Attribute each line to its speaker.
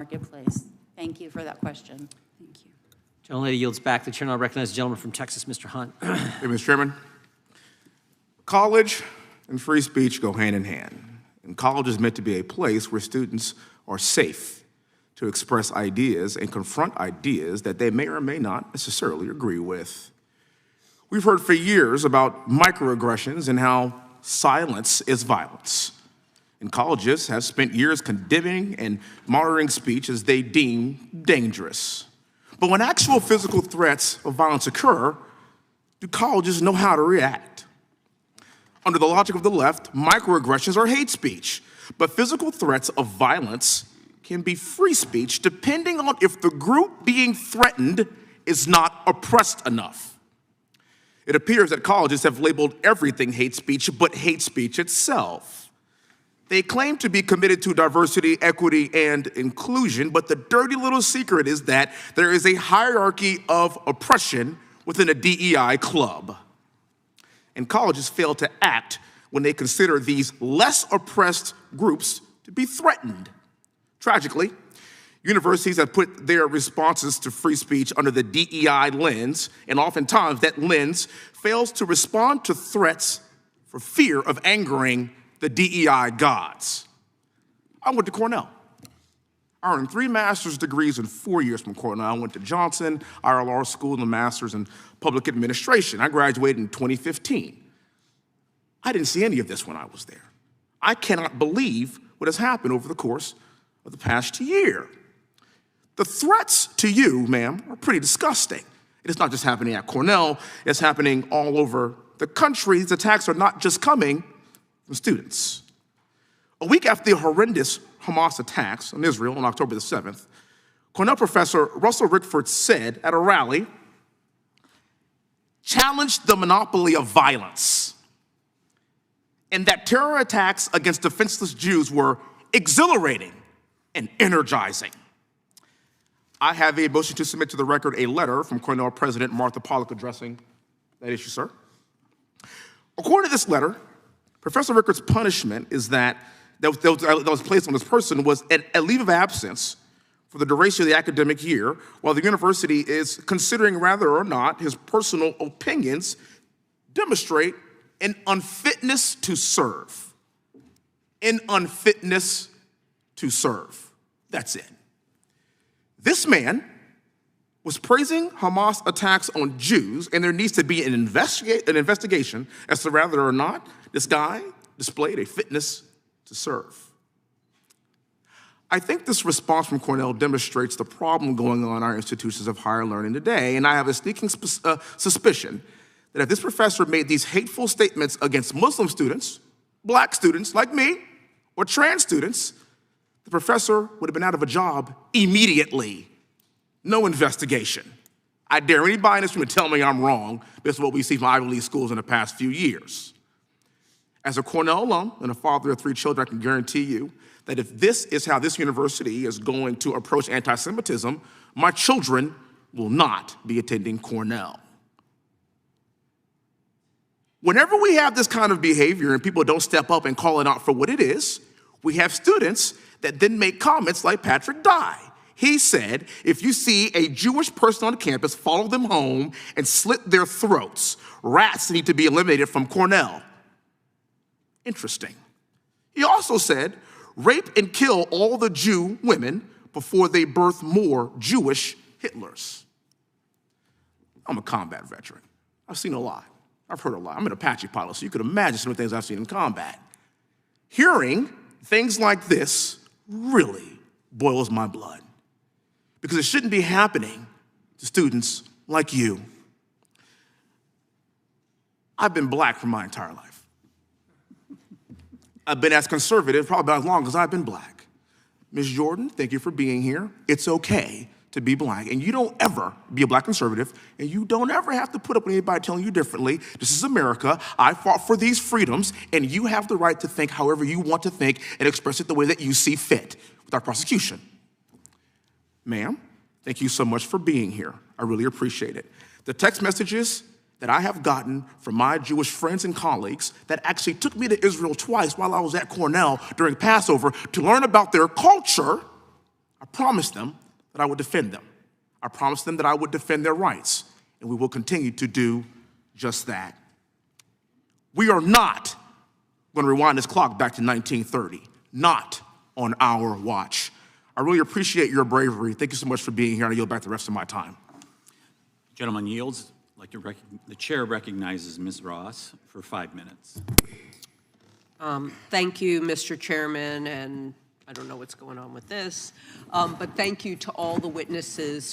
Speaker 1: marketplace? Thank you for that question.
Speaker 2: Thank you.
Speaker 3: Gentlelady yields back. The chair now recognizes the gentleman from Texas, Mr. Hunt.
Speaker 4: Hey, Mr. Chairman. College and free speech go hand in hand. And college is meant to be a place where students are safe to express ideas and confront ideas that they may or may not necessarily agree with. We've heard for years about microaggressions and how silence is violence. And colleges have spent years condemning and monitoring speech as they deem dangerous. But when actual physical threats of violence occur, do colleges know how to react? Under the logic of the left, microaggressions are hate speech, but physical threats of violence can be free speech depending on if the group being threatened is not oppressed enough. It appears that colleges have labeled everything hate speech but hate speech itself. They claim to be committed to diversity, equity, and inclusion, but the dirty little secret is that there is a hierarchy of oppression within a DEI club. And colleges fail to act when they consider these less oppressed groups to be threatened. Tragically, universities have put their responses to free speech under the DEI lens, and oftentimes that lens fails to respond to threats for fear of angering the DEI gods. I went to Cornell. I earned 3 master's degrees in 4 years from Cornell. I went to Johnson, IRLR School, and a master's in public administration. I graduated in 2015. I didn't see any of this when I was there. I cannot believe what has happened over the course of the past year. The threats to you, ma'am, are pretty disgusting. It is not just happening at Cornell, it's happening all over the country. These attacks are not just coming from students. A week after the horrendous Hamas attacks on Israel on October the 7th, Cornell professor Russell Rickford said at a rally, challenged the monopoly of violence, and that terror attacks against defenseless Jews were exhilarating and energizing. I have a motion to submit to the record a letter from Cornell President Martha Pollack addressing that issue, sir. According to this letter, Professor Rickford's punishment is that was placed on this person was a leave of absence for the duration of the academic year, while the university is considering whether or not his personal opinions demonstrate an unfitness to serve. An unfitness to serve. That's it. This man was praising Hamas attacks on Jews, and there needs to be an investigation as to whether or not this guy displayed a fitness to serve. I think this response from Cornell demonstrates the problem going on in our institutions of higher learning today, and I have a sneaking suspicion that if this professor made these hateful statements against Muslim students, black students like me, or trans students, the professor would have been out of a job immediately. No investigation. I dare anybody in this room to tell me I'm wrong based on what we see from Ivy League schools in the past few years. As a Cornell alum and a father of 3 children, I can guarantee you that if this is how this university is going to approach anti-Semitism, my children will not be attending Cornell. Whenever we have this kind of behavior and people don't step up and call it out for what it is, we have students that then make comments like Patrick Dye. He said, if you see a Jewish person on campus, follow them home and slit their throats. Rats need to be eliminated from Cornell. Interesting. He also said, rape and kill all the Jew women before they birth more Jewish Hitlers. I'm a combat veteran. I've seen a lot. I've heard a lot. I'm an Apache pilot, so you could imagine some of the things I've seen in combat. Hearing things like this really boils my blood because it shouldn't be happening to students like you. I've been black for my entire life. I've been as conservative probably about as long as I've been black. Ms. Jordan, thank you for being here. It's okay to be black, and you don't ever be a black conservative, and you don't ever have to put up with anybody telling you differently. This is America. I fought for these freedoms, and you have the right to think however you want to think and express it the way that you see fit without prosecution. Ma'am, thank you so much for being here. I really appreciate it. The text messages that I have gotten from my Jewish friends and colleagues that actually took me to Israel twice while I was at Cornell during Passover to learn about their culture I promised them that I would defend them. I promised them that I would defend their rights, and we will continue to do just that. We are not going to rewind this clock back to 1930, not on our watch. I really appreciate your bravery. Thank you so much for being here, and I yield back the rest of my time.
Speaker 2: Gentleman yields. The chair recognizes Ms. Ross for 5 minutes.
Speaker 5: Thank you, Mr. Chairman, and I don't know what's going on with this, but thank you to all the witnesses